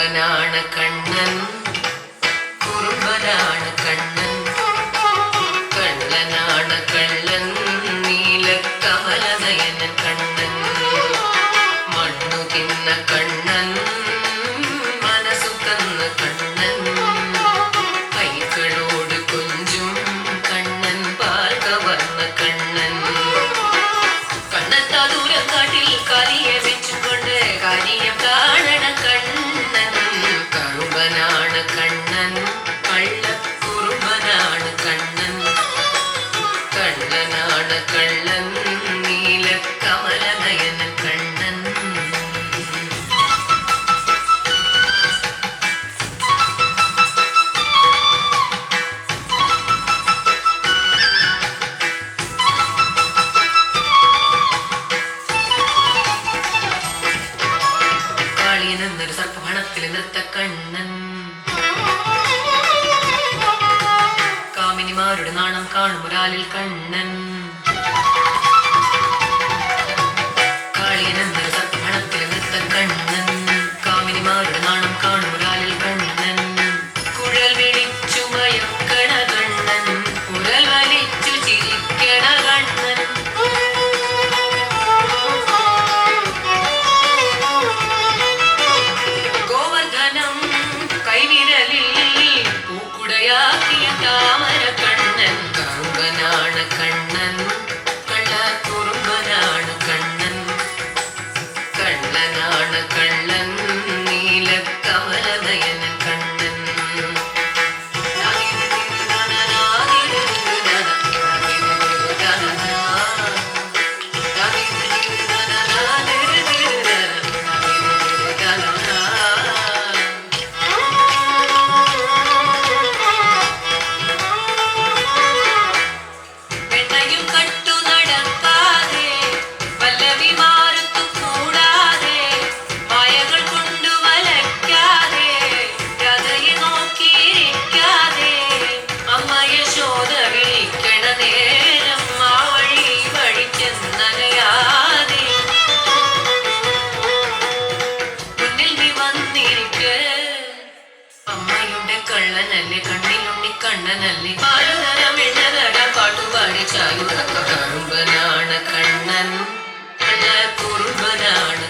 കുറുമ്പനാണ് കണ്ണൻ, കുറുമ്പനാണ് കണ്ണൻ, കള്ളനാണ് കള്ളൻ, നീലക്കമലനയനൻ കണ്ണൻ, മണ്ണു തിന്ന കണ്ണൻ, മനസ്സു തന്ന കണ്ണൻ, കൈകളോട് കൊഞ്ചും കണ്ണൻ, പാൽ കവർന്ന കണ്ണൻ, കണ്ണത്താ ദൂരം കാട്ടിൽ കാലിയെ വെച്ചുകൊണ്ട് കാര്യം കാണണ കണ്ണൻ, കറുമ്പനാണ് കണ്ണൻ, കള്ളക്കുറുമ്പനാണ് കണ്ണൻ, കള്ളനാണ് കള്ളൻ, നീലക്കമലനയനൻ കണ്ണൻ. കാളിയനെന്നൊരു സർപ്പഭണത്തിൽ നൃത്ത കണ്ണൻ, കാമിനിമാരുടെ നാണം കാണുമൊരാലിൽ കണ്ണൻ, കാളിയനെന്നൊരു സർപ്പഭണത്തിൽ നൃത്ത കണ്ണൻ, കാമിനിമാരുടെ നാണം കാണുമൊരാലിൽ കണ്ണൻ, കുഴൽ വിളിച്ചു മയക്കണ കണ്ണൻ, കുഴൽ വലിച്ചു ചിരിക്കണ കണ്ണൻ, ഗോവർദ്ധനം കൈവിരലിൽ പൂക്കുടയാക്കിയ താമര കണ്ണൻ, കറുമ്പനാണ് കണ്ണൻ, കള്ളക്കുറുമ്പനാണ് കണ്ണൻ, കള്ളനാണ് കള്ളൻ, നീലക്കമലനയനൻ കണ്ണൻ. വെണ്ണയും കട്ടു നടക്കാതെ പല്ലവി മാറുത്തു കൂടാതെ മായകൾ കൊണ്ടു വലയ്ക്കാതെ രാധയെ നോക്കിയിരിക്കാതെ അമ്മ യശോദ വിളിക്കണ നേരം ആ വഴി വഴി ചെന്നലയാതെ മുന്നിൽ നീ വന്നിരിക്ക്, അമ്മയുടെ കള്ളനല്ലേ കണ്ണിലുണ്ണി കണ്ണനല്ലേ, പാലുതര വെണ്ണതര പാട്ടുപാടി ചായുറക്ക, കറുമ്പനാണ് കണ്ണൻ, കള്ളക്കുറുമ്പനാണ്